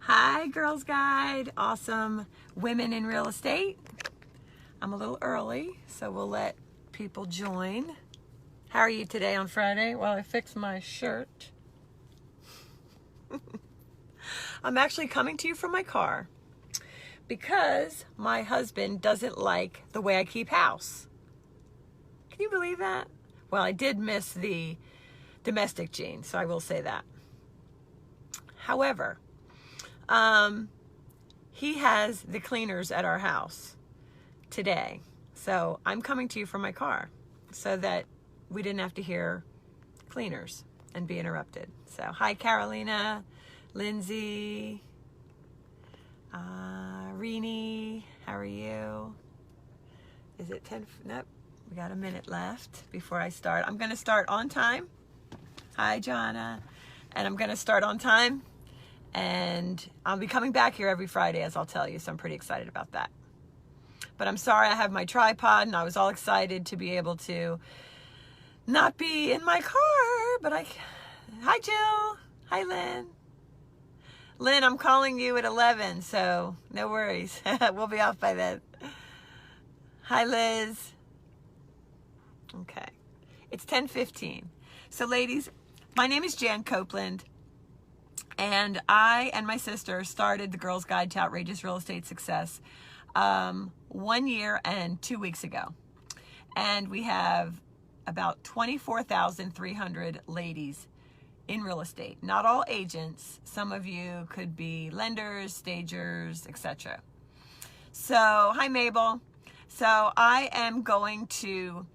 Hi, Girls Guide, awesome women in real estate. I'm a little early, so we'll let people join. How are you today on Friday? Well, I fixed my shirt. I'm actually coming to you from my car because my husband doesn't like the way I keep house. Can you believe that? Well, I did miss the domestic gene, so I will say that. However, he has the cleaners at our house today. So I'm coming to you from my car so that we didn't have to hear cleaners and be interrupted. So hi, Carolina, Lindsay, Rini, how are you? Is it 10? Nope, we got a minute left before I start. I'm going to start on time. Hi, Jonna. And I'm going to start on time. And I'll be coming back here every Friday, as I'll tell you, so I'm pretty excited about that. But I'm sorry, I have my tripod, and I was all excited to be able to not be in my car, but hi, Jill. Hi, Lynn. Lynn, I'm calling you at 11, so no worries. We'll be off by then. Hi, Liz. Okay. It's 10:15. So, ladies, my name is Jan Copeland. And I and my sister started the Girls Guide to Outrageous Real Estate Success 1 year and 2 weeks ago. And we have about 24,300 ladies in real estate. Not all agents. Some of you could be lenders, stagers, etc. So, hi Mabel. So I am going to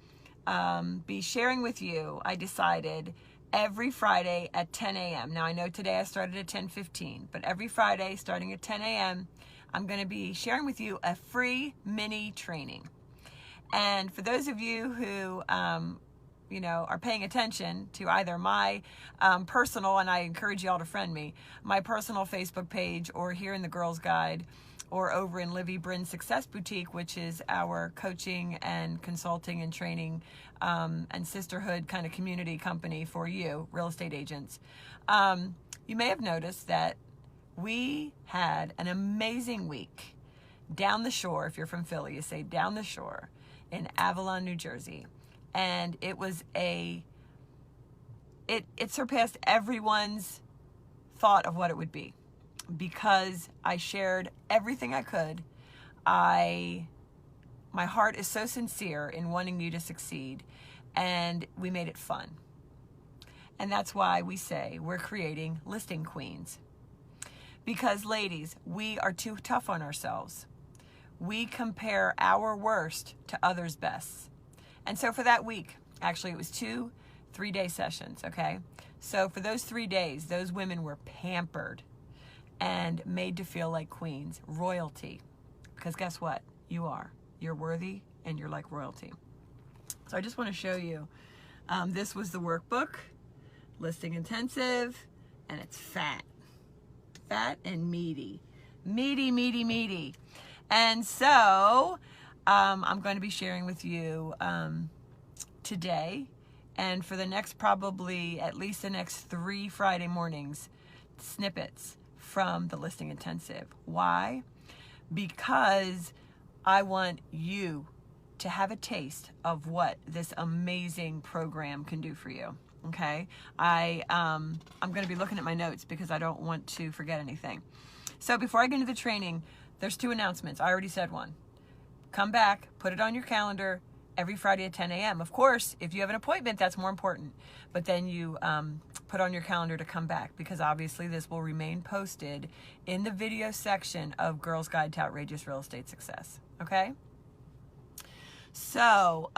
be sharing with you, I decided, every Friday at 10 a.m. Now, I know today I started at 10:15, but every Friday starting at 10 a.m., I'm going to be sharing with you a free mini training. And for those of you who, are paying attention to either my personal, and I encourage you all to friend me, my personal Facebook page, or here in the Girls Guide, or over in Livy Bryn Success Boutique, which is our coaching and consulting and training and sisterhood kind of community company for you, real estate agents. You may have noticed that we had an amazing week down the shore. If you're from Philly, you say down the shore in Avalon, New Jersey. And it was it surpassed everyone's thought of what it would be, because I shared everything I could. My heart is so sincere in wanting you to succeed, and we made it fun. And that's why we say we're creating listing queens. Because ladies, we are too tough on ourselves. We compare our worst to others' best. And so for that week, actually it was 2 3-day sessions, okay? So for those 3 days, those women were pampered and made to feel like queens, royalty. Because guess what? You are. You're worthy, and you're like royalty. So I just want to show you. This was the workbook, Listing Intensive, and it's fat. Fat and meaty. Meaty, meaty, meaty. And so I'm going to be sharing with you today, and for the next probably at least the next 3 Friday mornings, snippets from the Listing Intensive. Why? Because I want you to have a taste of what this amazing program can do for you. Okay? I'm going to be looking at my notes because I don't want to forget anything. So before I get into the training, there's 2 announcements. I already said one. Come back, put it on your calendar every Friday at 10 a.m. Of course, if you have an appointment, that's more important. But then you put on your calendar to come back, because obviously this will remain posted in the video section of Girls Guide to Outrageous Real Estate Success. Okay? So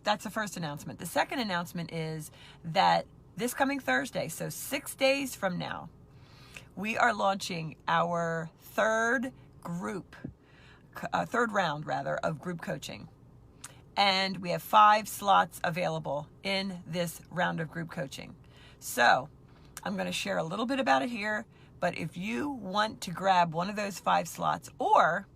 that's the first announcement. The second announcement is that this coming Thursday, so 6 days from now, we are launching our third round of group coaching. And we have 5 slots available in this round of group coaching. So I'm going to share a little bit about it here, but if you want to grab one of those 5 slots, or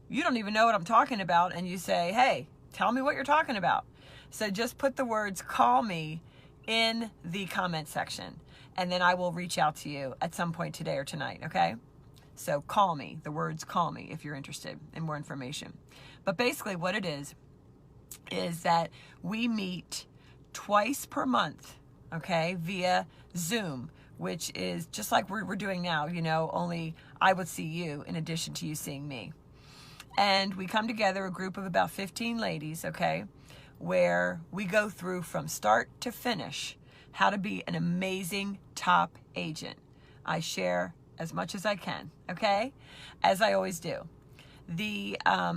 you don't even know what I'm talking about and you say, hey, tell me what you're talking about. So just put the words "call me" in the comment section, and then I will reach out to you at some point today or tonight, okay? So call me, the words call me if you're interested in more information. But basically what it is that we meet twice per month, okay, via Zoom, which is just like we're doing now, you know, only I would see you in addition to you seeing me. And we come together, a group of about 15 ladies, okay, where we go through from start to finish how to be an amazing top agent. I share as much as I can, okay, as I always do.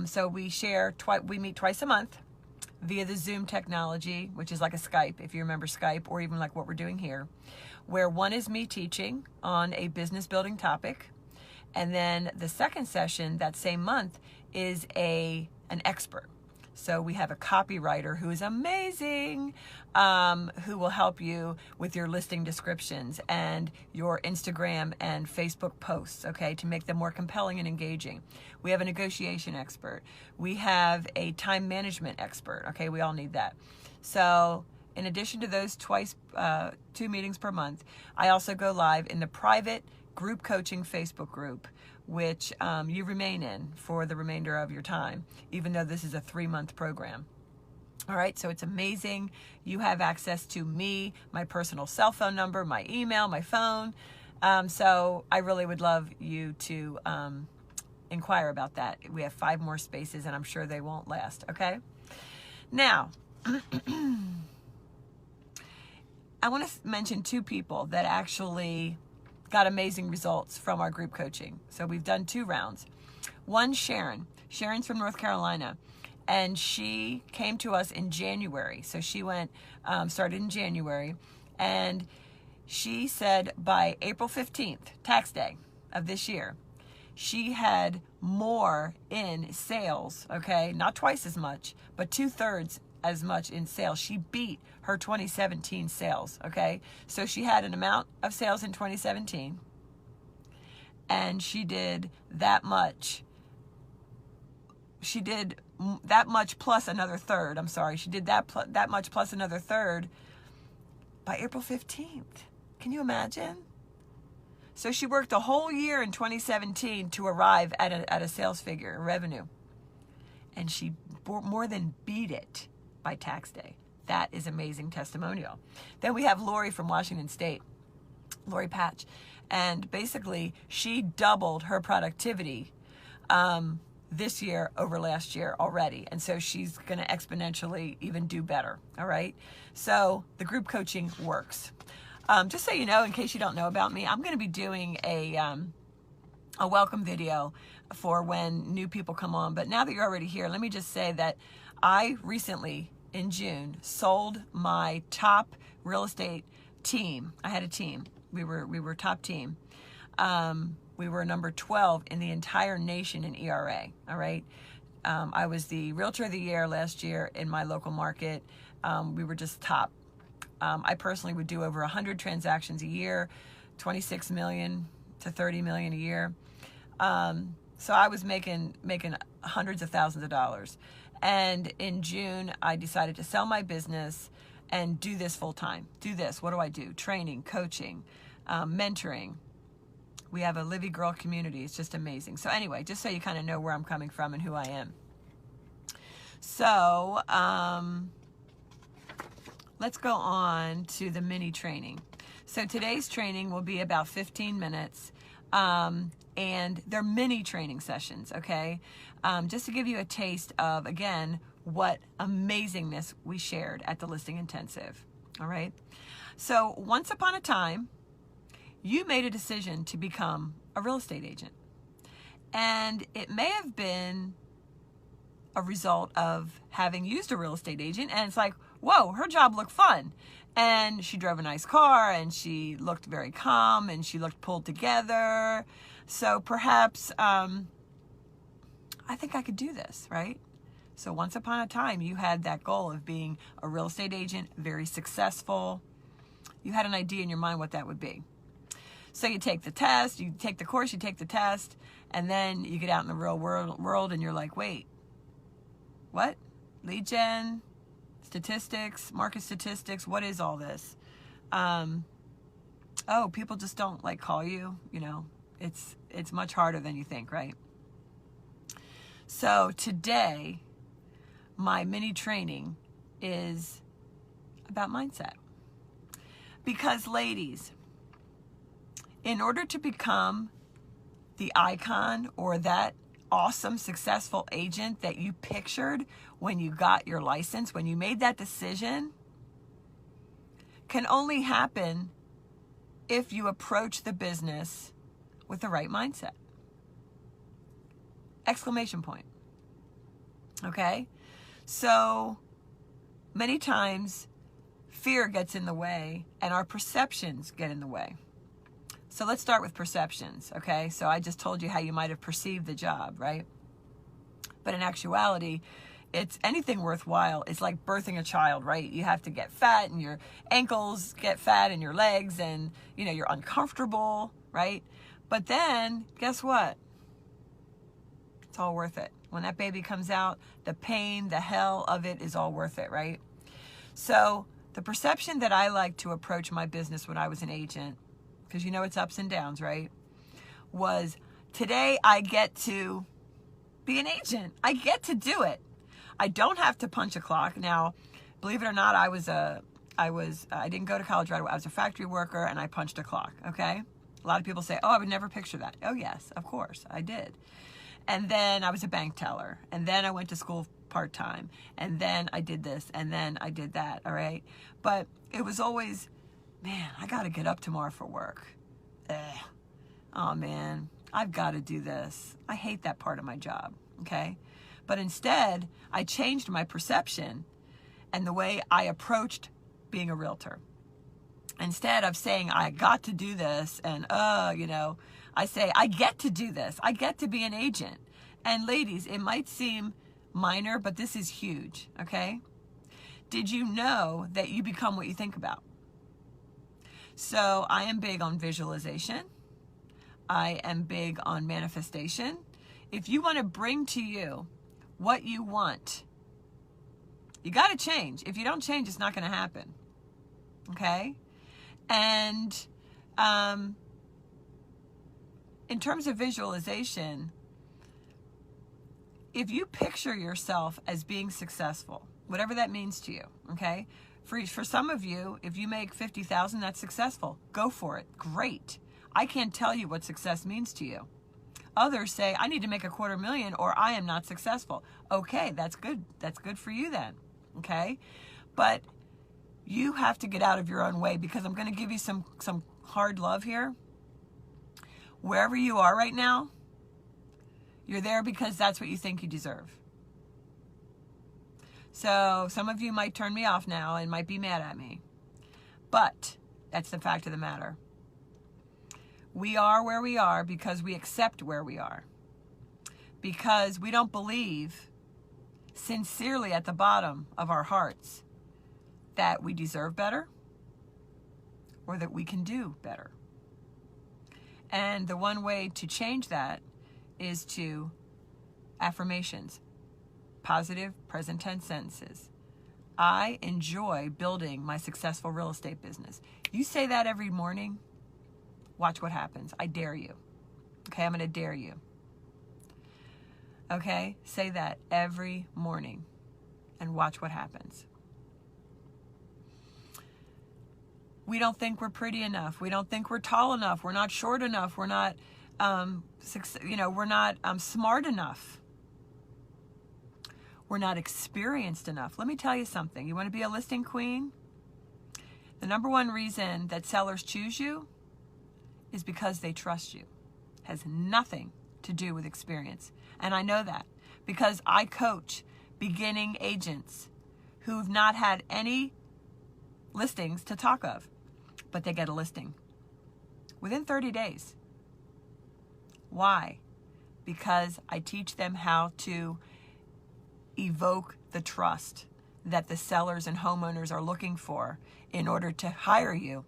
So we meet twice a month via the Zoom technology, which is like a Skype, if you remember Skype, or even like what we're doing here, where one is me teaching on a business building topic, and then the second session that same month is an expert. So we have a copywriter who is amazing, who will help you with your listing descriptions and your Instagram and Facebook posts, okay, to make them more compelling and engaging. We have a negotiation expert. We have a time management expert, okay, we all need that. So in addition to those 2 meetings per month, I also go live in the private group coaching Facebook group, which you remain in for the remainder of your time, even though this is a 3-month program. All right, so it's amazing. You have access to me, my personal cell phone number, my email, my phone. So I really would love you to inquire about that. We have 5 more spaces, and I'm sure they won't last, okay? Now, I want to mention 2 people that actually got amazing results from our group coaching. So we've done 2 rounds. One, Sharon. Sharon's from North Carolina, and she came to us in January. So she started in January, and she said by April 15th, tax day of this year, she had more in sales, okay? Not twice as much, but 2/3 as much in sales. She beat her 2017 sales, okay? So she had an amount of sales in 2017, and she did that much. She did that much plus another third. I'm sorry. She did that much plus another third by April 15th. Can you imagine? So she worked a whole year in 2017 to arrive at a sales figure, revenue. And she more than beat it by tax day. That is amazing testimonial. Then we have Lori from Washington State, Lori Patch. And basically, she doubled her productivity this year over last year already. And so she's going to exponentially even do better. All right. So the group coaching works. Just so you know, in case you don't know about me, I'm going to be doing a welcome video for when new people come on. But now that you're already here, let me just say that I recently, in June, sold my top real estate team. I had a team. We were top team. We were number 12 in the entire nation in ERA. All right. I was the Realtor of the Year last year in my local market. We were just top. I personally would do over 100 transactions a year, 26 million to 30 million a year. So I was making hundreds of thousands of dollars. And in June, I decided to sell my business and do this full time. Do this. What do I do? Training, coaching, mentoring. We have a Livy Girl community. It's just amazing. So anyway, just so you kind of know where I'm coming from and who I am. So let's go on to the mini training. So today's training will be about 15 minutes. And they're mini training sessions, okay? Just to give you a taste of, again, what amazingness we shared at the Listing Intensive, all right? So once upon a time, you made a decision to become a real estate agent. And it may have been a result of having used a real estate agent, and it's like, whoa, her job looked fun. And she drove a nice car, and she looked very calm, and she looked pulled together. So perhaps, I think I could do this, right? So once upon a time, you had that goal of being a real estate agent, very successful. You had an idea in your mind what that would be. So you take the test, you take the course, you take the test, and then you get out in the real world and you're like, wait, what? Lead gen, statistics, market statistics, what is all this? oh, people just don't like call you, you know, it's much harder than you think, right? So today, my mini training is about mindset. Because ladies, in order to become the icon or that awesome, successful agent that you pictured when you got your license, when you made that decision, can only happen if you approach the business with the right mindset. Exclamation point. Okay? So many times fear gets in the way and our perceptions get in the way. So let's start with perceptions, okay? So I just told you how you might have perceived the job, right? But in actuality, it's anything worthwhile. It's like birthing a child, right? You have to get fat and your ankles get fat and your legs and, you know, you're uncomfortable, right? But then, guess what? It's all worth it. When that baby comes out, the pain, the hell of it is all worth it, right? So the perception that I like to approach my business when I was an agent, because you know it's ups and downs, right, was today I get to be an agent. I get to do it. I don't have to punch a clock. Now, believe it or not, I didn't go to college right away. I was a factory worker and I punched a clock, okay? A lot of people say, oh, I would never picture that. Oh, yes, of course, I did. And then I was a bank teller. And then I went to school part-time. And then I did this. And then I did that, all right? But it was always, man, I got to get up tomorrow for work. Oh, man, I've got to do this. I hate that part of my job, okay? But instead, I changed my perception and the way I approached being a realtor. Instead of saying, I got to do this, and, you know, I say, I get to do this. I get to be an agent. And ladies, it might seem minor, but this is huge, okay? Did you know that you become what you think about? So I am big on visualization. I am big on manifestation. If you want to bring to you what you want, you got to change. If you don't change, it's not going to happen, okay? And in terms of visualization, if you picture yourself as being successful, whatever that means to you, okay? For some of you, if you make $50,000, that's successful. Go for it. Great. I can't tell you what success means to you. Others say, I need to make $250,000 or I am not successful. Okay, that's good. That's good for you then, okay? But you have to get out of your own way, because I'm going to give you some hard love here. Wherever you are right now, you're there because that's what you think you deserve. So some of you might turn me off now and might be mad at me. But that's the fact of the matter. We are where we are because we accept where we are. Because we don't believe sincerely at the bottom of our hearts that we deserve better or that we can do better. And the one way to change that is to affirmations, positive present tense sentences. I enjoy building my successful real estate business. You say that every morning, watch what happens. I dare you. Okay, I'm going to dare you. Okay, say that every morning and watch what happens. We don't think we're pretty enough. We don't think we're tall enough. We're not short enough. We're not, we're not smart enough. We're not experienced enough. Let me tell you something. You want to be a listing queen? The number one reason that sellers choose you is because they trust you. It has nothing to do with experience. And I know that because I coach beginning agents who've not had any listings to talk of, but they get a listing within 30 days. Why? Because I teach them how to evoke the trust that the sellers and homeowners are looking for in order to hire you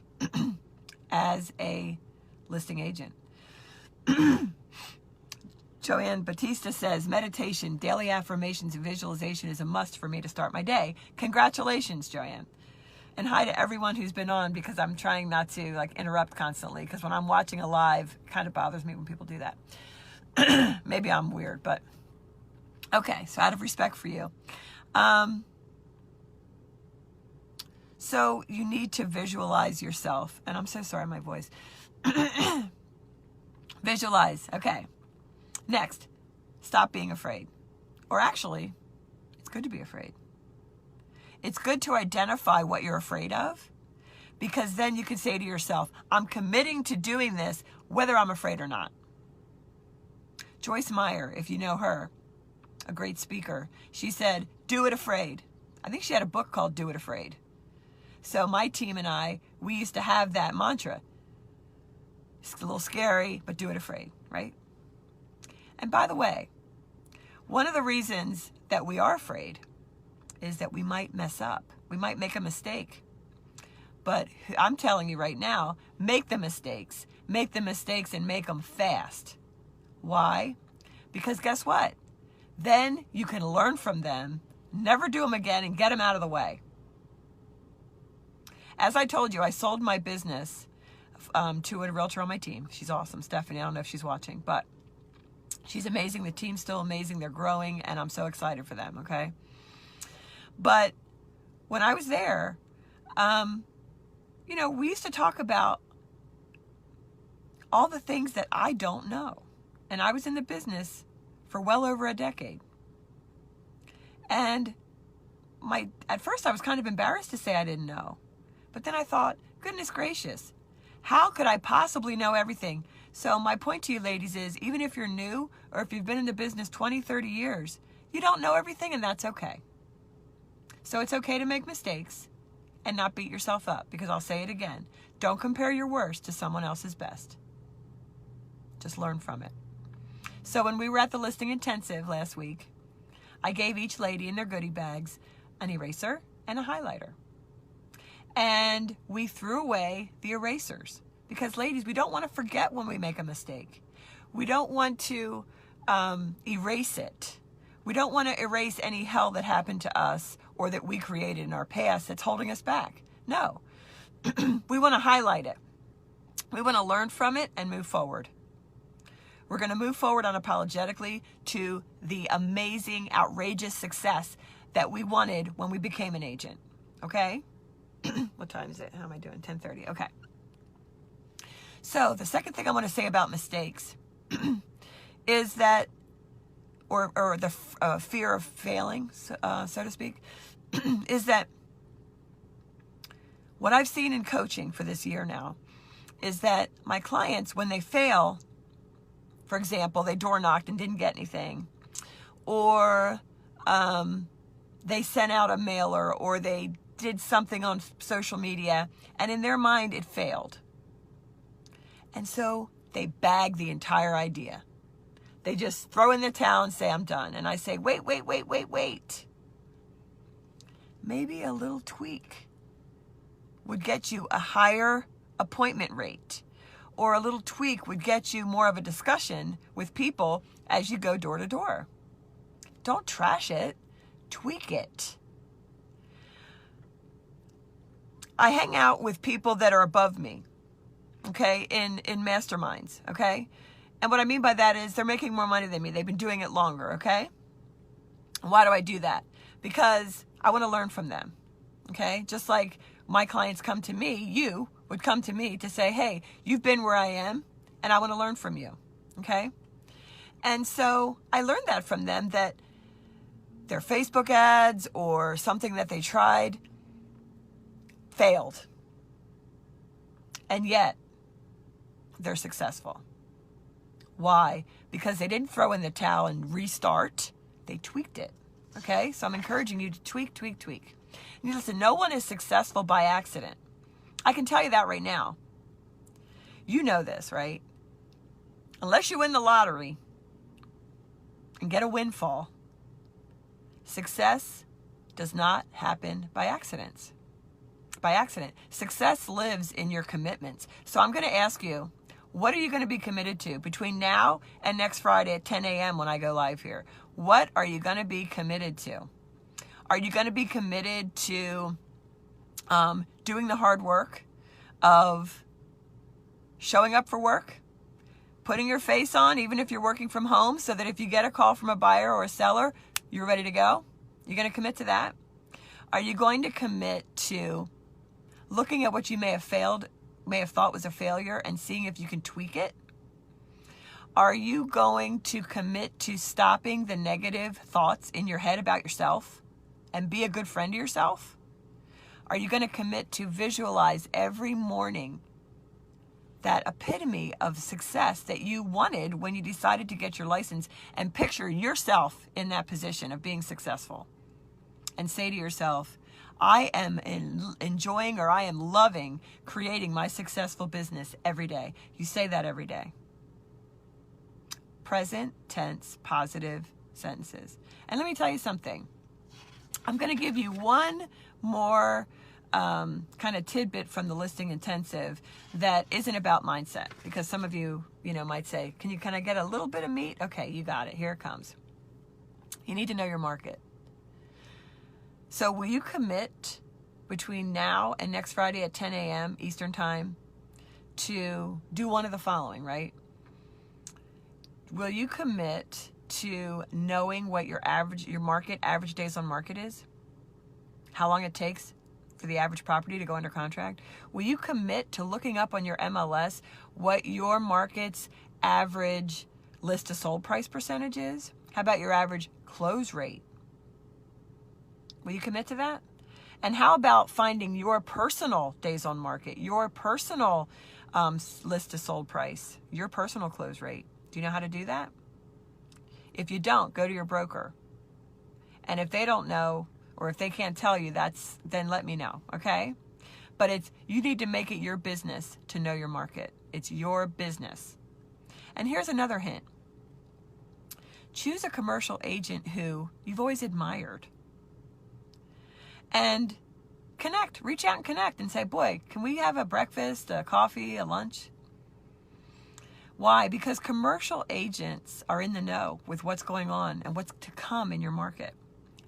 as a listing agent. Joanne Batista says, meditation, daily affirmations, and visualization is a must for me to start my day. Congratulations, Joanne. And hi to everyone who's been on, because I'm trying not to like interrupt constantly, because when I'm watching a live, it kind of bothers me when people do that. Maybe I'm weird, but okay, so out of respect for you. So you need to visualize yourself. And I'm so sorry, my voice. Visualize. Okay. Next, stop being afraid. Or actually, it's good to be afraid. It's good to identify what you're afraid of, because then you can say to yourself, I'm committing to doing this whether I'm afraid or not. Joyce Meyer, if you know her, a great speaker, she said, do it afraid. I think she had a book called Do It Afraid. So my team and I, we used to have that mantra. It's a little scary, but do it afraid, right? And by the way, one of the reasons that we are afraid is that we might mess up. We might make a mistake. But I'm telling you right now, make the mistakes. Make the mistakes and make them fast. Why? Because guess what? Then you can learn from them, never do them again, and get them out of the way. As I told you, I sold my business to a realtor on my team. She's awesome, Stephanie. I don't know if she's watching, but she's amazing. The team's still amazing. They're growing, and I'm so excited for them, okay? But when I was there, we used to talk about all the things that I don't know. And I was in the business for well over a decade. And at first I was kind of embarrassed to say I didn't know. But then I thought, goodness gracious, how could I possibly know everything? So my point to you ladies is, even if you're new or if you've been in the business 20, 30 years, you don't know everything, and that's okay. So it's okay to make mistakes and not beat yourself up, because I'll say it again. Don't compare your worst to someone else's best. Just learn from it. So when we were at the listing intensive last week, I gave each lady in their goodie bags an eraser and a highlighter. And we threw away the erasers, because ladies, we don't want to forget when we make a mistake. We don't want to erase it. We don't want to erase any hell that happened to us or that we created in our past that's holding us back. No. We want to highlight it. We want to learn from it and move forward. We're going to move forward unapologetically to the amazing, outrageous success that we wanted when we became an agent. Okay? What time is it? How am I doing? 10:30. Okay. So the second thing I want to say about mistakes is that, or the fear of failing, so to speak, is that what I've seen in coaching for this year now is that my clients, when they fail, for example, they door knocked and didn't get anything, or they sent out a mailer, or they did something on social media, and in their mind it failed. And so they bag the entire idea. They just throw in the towel and say, I'm done. And I say, wait. Maybe a little tweak would get you a higher appointment rate, or a little tweak would get you more of a discussion with people as you go door to door. Don't trash it, tweak it. I hang out with people that are above me, okay, in masterminds, okay? And what I mean by that is they're making more money than me. They've been doing it longer, okay? Why do I do that? Because I want to learn from them, okay? Just like my clients come to me, you would come to me to say, hey, you've been where I am, and I want to learn from you, okay? And so I learned that from them, that their Facebook ads or something that they tried failed. And yet, they're successful. Why? Because they didn't throw in the towel and restart. They tweaked it. Okay? So I'm encouraging you to tweak. And listen, no one is successful by accident. I can tell you that right now. You know this, right? Unless you win the lottery and get a windfall, success does not happen by accident. Success lives in your commitments. So I'm going to ask you, what are you going to be committed to between now and next Friday at 10 a.m. when I go live here? What are you going to be committed to? Are you going to be committed to doing the hard work of showing up for work, putting your face on, even if you're working from home, so that if you get a call from a buyer or a seller, you're ready to go? You're going to commit to that? Are you going to commit to looking at what you may have thought was a failure and seeing if you can tweak it? Are you going to commit to stopping the negative thoughts in your head about yourself and be a good friend to yourself? Are you going to commit to visualize every morning that epitome of success that you wanted when you decided to get your license, and picture yourself in that position of being successful, and say to yourself, I am enjoying, or I am loving creating my successful business every day. You say that every day. Present tense, positive sentences. And let me tell you something. I'm going to give you one more kind of tidbit from the Listing Intensive that isn't about mindset, because some of you, might say, can I get a little bit of meat? Okay, you got it. Here it comes. You need to know your market. So will you commit between now and next Friday at 10 a.m. Eastern Time to do one of the following, right? Will you commit to knowing what your average days on market is? How long it takes for the average property to go under contract? Will you commit to looking up on your MLS what your market's average list to sold price percentage is? How about your average close rate? Will you commit to that? And how about finding your personal days on market, your personal list to sold price, your personal close rate? Do you know how to do that? If you don't, go to your broker. And if they don't know, or if they can't tell you, then let me know, okay? But you need to make it your business to know your market. It's your business. And here's another hint. Choose a commercial agent who you've always admired. And reach out and connect and say, boy, can we have a breakfast, a coffee, a lunch? Why? Because commercial agents are in the know with what's going on and what's to come in your market.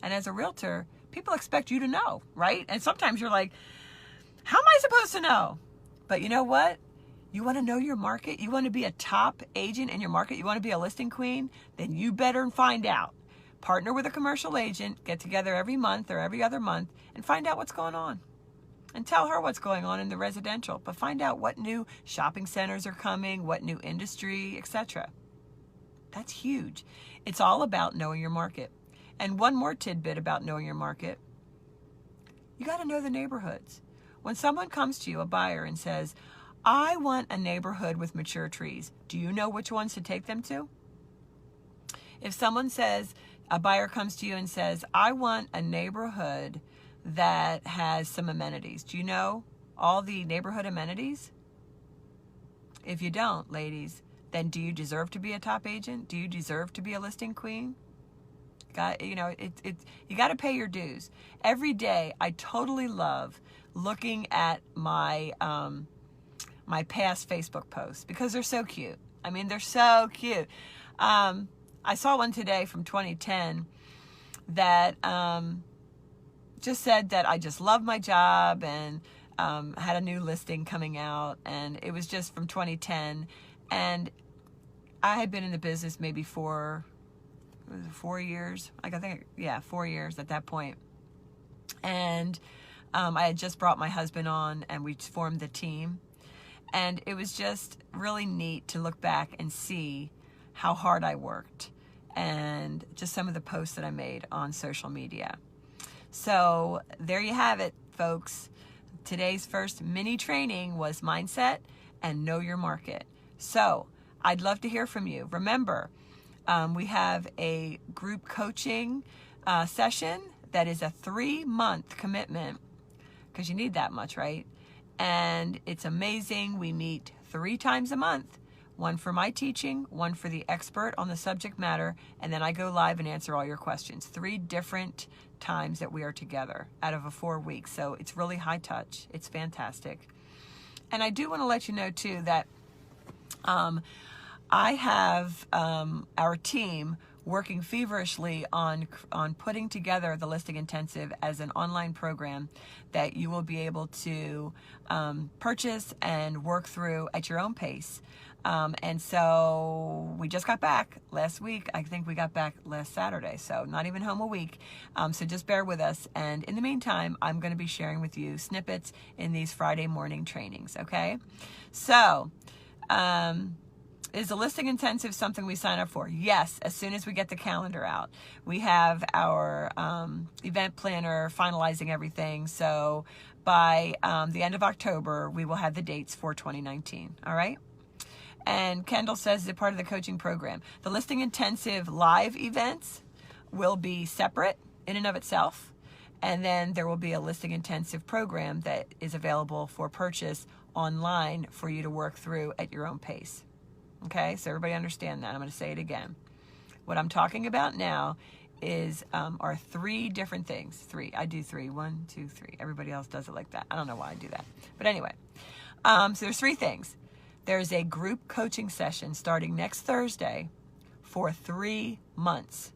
And as a realtor, people expect you to know, right? And sometimes you're like, how am I supposed to know? But you know what? You want to know your market? You want to be a top agent in your market? You want to be a listing queen? Then you better find out. Partner with a commercial agent, get together every month or every other month and find out what's going on. And tell her what's going on in the residential, but find out what new shopping centers are coming, what new industry, etc. That's huge. It's all about knowing your market. And one more tidbit about knowing your market. You got to know the neighborhoods. When someone comes to you, a buyer, and says, I want a neighborhood with mature trees, do you know which ones to take them to? If a buyer comes to you and says, I want a neighborhood that has some amenities, do you know all the neighborhood amenities? If you don't, ladies, then do you deserve to be a top agent? Do you deserve to be a listing queen? You got to pay your dues. Every day, I totally love looking at my my past Facebook posts because they're so cute. I mean, they're so cute. I saw one today from 2010 that just said that I just love my job and had a new listing coming out, and it was just from 2010. And I had been in the business maybe 4 years. 4 years at that point. And I had just brought my husband on and we formed the team. And it was just really neat to look back and see how hard I worked and just some of the posts that I made on social media. So there you have it, folks. Today's first mini training was mindset and know your market. So I'd love to hear from you. Remember, we have a group coaching session that is a 3-month commitment because you need that much, right? And it's amazing. We meet 3 times a month, one for my teaching, one for the expert on the subject matter, and then I go live and answer all your questions. 3 different times that we are together out of a 4 weeks. So it's really high touch. It's fantastic. And I do want to let you know too that I have our team working feverishly on putting together the Listing Intensive as an online program that you will be able to purchase and work through at your own pace. And so we just got back last week. I think we got back last Saturday, so not even home a week. So just bear with us. And in the meantime, I'm going to be sharing with you snippets in these Friday morning trainings, okay? So, is the Listing Intensive something we sign up for? Yes, as soon as we get the calendar out. We have our event planner finalizing everything. So by the end of October, we will have the dates for 2019, all right? And Kendall says it's a part of the coaching program. The Listing Intensive live events will be separate in and of itself. And then there will be a Listing Intensive program that is available for purchase online for you to work through at your own pace. Okay, so everybody understand that. I'm going to say it again. What I'm talking about now is are three different things. Three. I do three. 1, 2, 3. Everybody else does it like that. I don't know why I do that. But anyway, so there's three things. There's a group coaching session starting next Thursday for 3 months.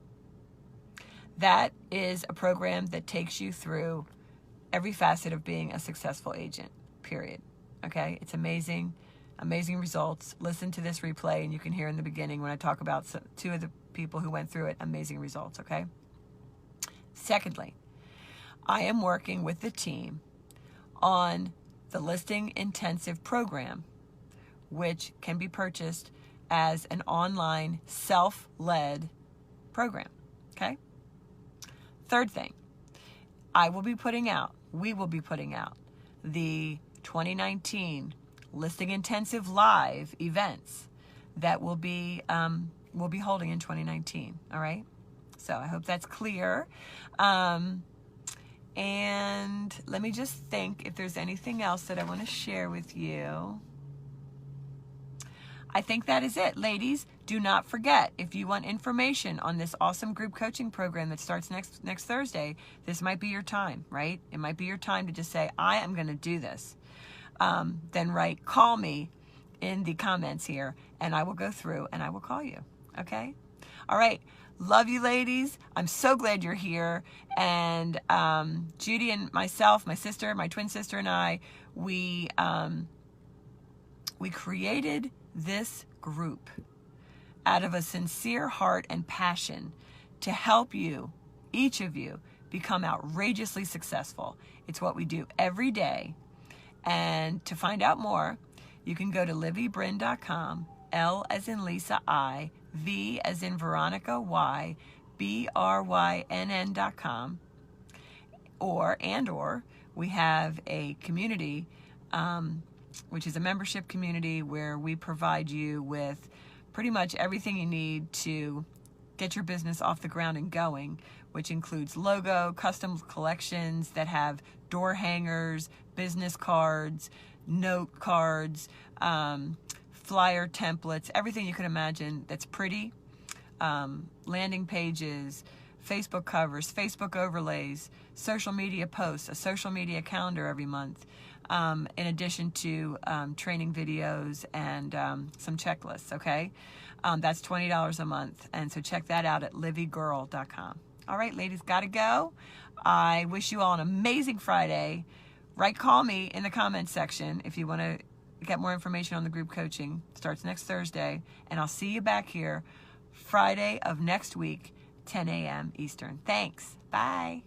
That is a program that takes you through every facet of being a successful agent, period. Okay? It's amazing. Amazing results. Listen to this replay and you can hear in the beginning when I talk about two of the people who went through it, amazing results, okay? Secondly, I am working with the team on the Listing Intensive program, which can be purchased as an online self-led program, okay? Third thing, we will be putting out the 2019 Listing Intensive live events that we'll be holding in 2019. All right. So I hope that's clear. And let me just think if there's anything else that I want to share with you. I think that is it. Ladies, do not forget, if you want information on this awesome group coaching program that starts next Thursday, this might be your time, right? It might be your time to just say, I am going to do this. Then write, call me in the comments here, and I will go through and I will call you. Okay? All right. Love you, ladies. I'm so glad you're here. And Judy and myself, my sister, my twin sister and I, we created this group out of a sincere heart and passion to help you, each of you, become outrageously successful. It's what we do every day. And to find out more, you can go to LivyBryn.com, L as in Lisa I, V as in Veronica Y, BRYNN.com, or we have a community, which is a membership community where we provide you with pretty much everything you need to get your business off the ground and going, which includes logo, custom collections that have door hangers, business cards, note cards, flyer templates, everything you can imagine that's pretty, landing pages, Facebook covers, Facebook overlays, social media posts, a social media calendar every month, in addition to training videos and some checklists, okay? That's $20 a month, and so check that out at livygirl.com. All right, ladies, gotta go. I wish you all an amazing Friday. Call me in the comments section if you want to get more information on the group coaching. Starts next Thursday, and I'll see you back here Friday of next week, 10 a.m. Eastern. Thanks. Bye.